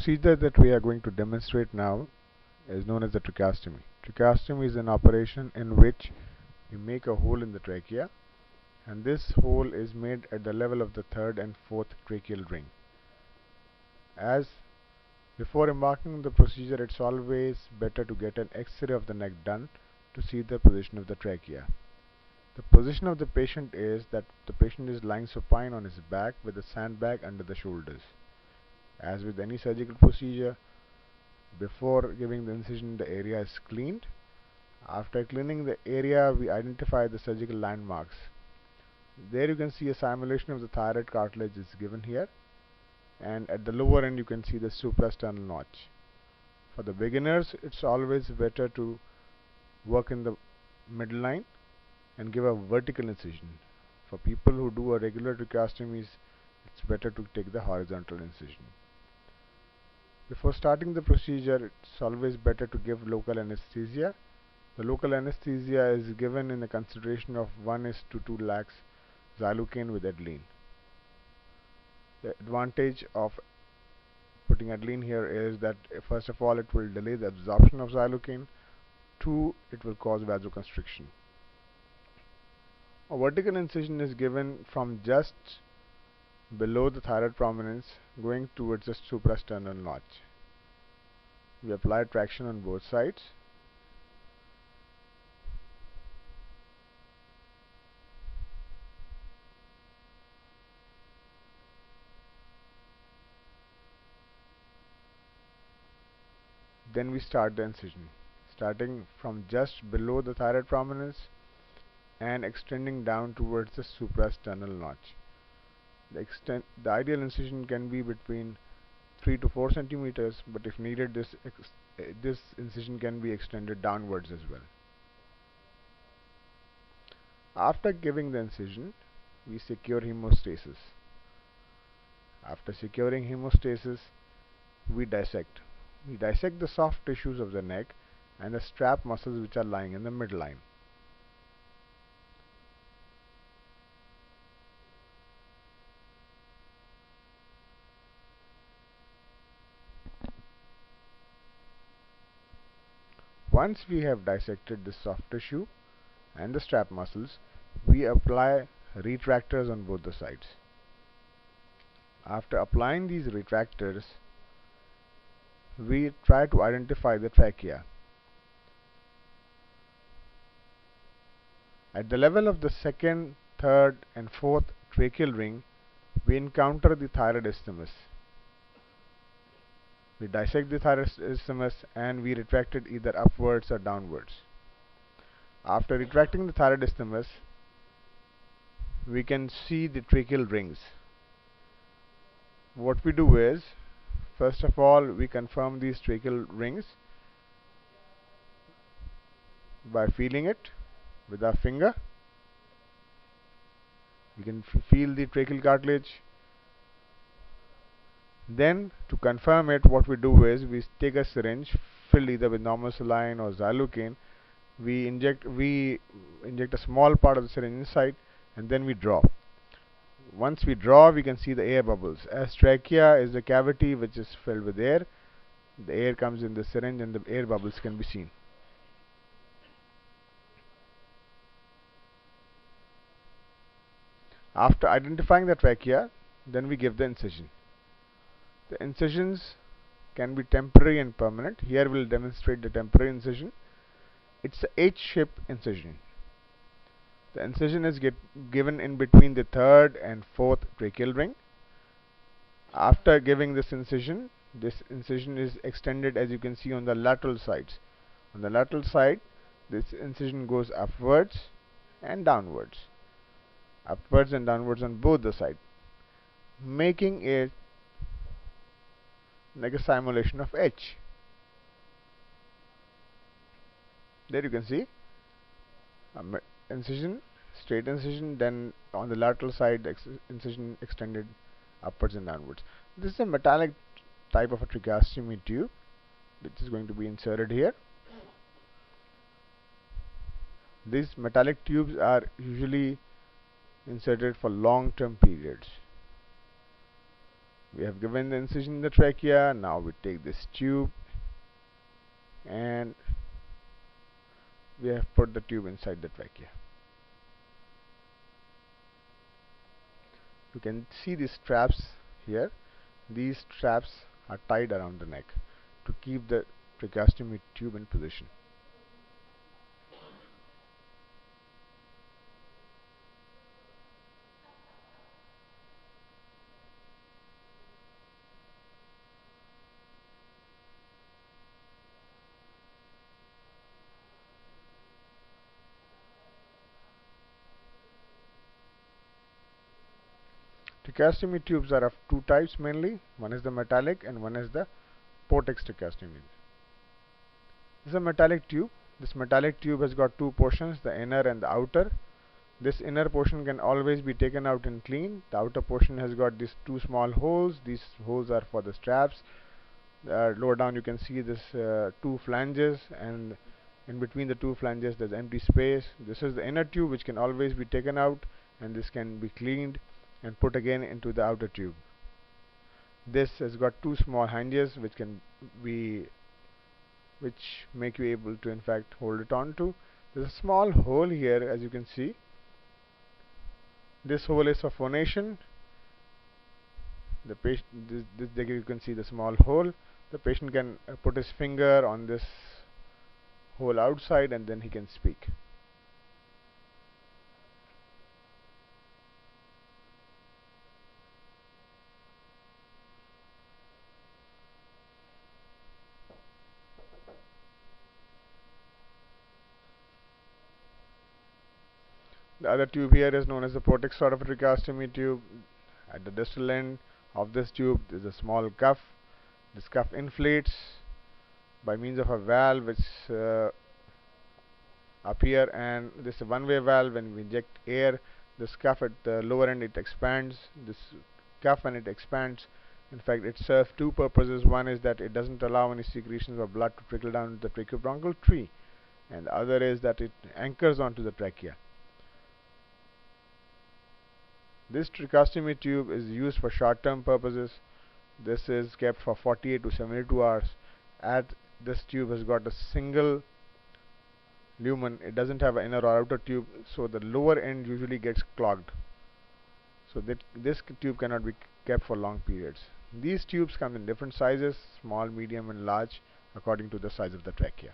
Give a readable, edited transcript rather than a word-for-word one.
procedure that we are going to demonstrate now is known as the tracheostomy. Tracheostomy is an operation in which we make a hole in the trachea, and this hole is made at the level of the third and fourth tracheal ring. As before embarking on the procedure, it's always better to get an X-ray of the neck done to see the position of the trachea. The position of the patient is that the patient is lying supine on his back with a sandbag under the shoulders. As with any surgical procedure, before giving the incision, the area is cleaned. After cleaning the area, we identify the surgical landmarks. There you can see a simulation of the thyroid cartilage is given here, and at the lower end you can see the suprasternal notch. For the beginners, it's always better to work in the midline and give a vertical incision. For people who do a regular tracheostomies, it's better to take the horizontal incision. Before starting the procedure, it's always better to give local anesthesia. The local anesthesia is given in the consideration of 1:2 lakhs xylocaine with Adline. The advantage of putting Adline here is that first of all, it will delay the absorption of xylocaine. 2, it will cause vasoconstriction. A vertical incision is given from just below the thyroid prominence going towards the suprasternal notch. We apply traction on both sides. Then we start the incision, starting from just below the thyroid prominence and extending down towards the suprasternal notch. The ideal incision can be between 3 to 4 centimeters, but if needed, this incision can be extended downwards as well. After giving the incision, we secure hemostasis. After securing hemostasis, we dissect. We dissect the soft tissues of the neck and the strap muscles which are lying in the midline. Once we have dissected the soft tissue and the strap muscles, we apply retractors on both the sides. After applying these retractors, we try to identify the trachea. At the level of the second, third and fourth tracheal ring, we encounter the thyroid isthmus. We dissect the thyroid isthmus and we retract it either upwards or downwards. After retracting the thyroid isthmus, we can see the tracheal rings. What we do is, first of all, we confirm these tracheal rings by feeling it with our finger. We can feel the tracheal cartilage. Then, to confirm it, what we do is we take a syringe filled either with normal saline or xylocaine. We inject a small part of the syringe inside, and then we draw. Once we draw, we can see the air bubbles. As trachea is a cavity which is filled with air, the air comes in the syringe and the air bubbles can be seen. After identifying the trachea, then we give the incision. The incisions can be temporary and permanent. Here we'll demonstrate the temporary incision. It's a H-shaped incision. The incision is given in between the third and fourth tracheal ring. After giving this incision is extended, as you can see, on the lateral sides. On the lateral side, this incision goes upwards and downwards. Upwards and downwards on both the sides, making it like a simulation of H. There you can see incision, straight incision, then on the lateral side incision extended upwards and downwards. This is a metallic type of a tracheostomy tube which is going to be inserted here. These metallic tubes are usually inserted for long-term periods. We have given the incision in the trachea. Now we take this tube and we have put the tube inside the trachea. You can see these straps here. These straps are tied around the neck to keep the tracheostomy tube in position. Tracheostomy tubes are of two types mainly. One is the metallic and one is the vortex tracheostomy. This is a metallic tube. This metallic tube has got two portions, the inner and the outer. This inner portion can always be taken out and cleaned. The outer portion has got these two small holes. These holes are for the straps. Lower down you can see this two flanges, and in between the two flanges there's empty space. This is the inner tube which can always be taken out, and this can be cleaned and put again into the outer tube. This has got two small hinges which make you able to in fact hold it on to. There's a small hole here, as you can see. This hole is for phonation. The patient, you can see the small hole. The patient can put his finger on this hole outside and then he can speak. The other tube here is known as the vortex sort of a tracheostomy tube. At the distal end of this tube is a small cuff. This cuff inflates by means of a valve which up here, and this is a one-way valve. When we inject air, this cuff at the lower end, it expands. This cuff, when it expands, in fact it serves two purposes. One is that it doesn't allow any secretions of blood to trickle down the tracheobronchial tree, and the other is that it anchors onto the trachea. This tracheostomy tube is used for short-term purposes. This is kept for 48 to 72 hours. This tube has got a single lumen. It doesn't have an inner or outer tube, so the lower end usually gets clogged. So this tube cannot be kept for long periods. These tubes come in different sizes, small, medium and large, according to the size of the trachea.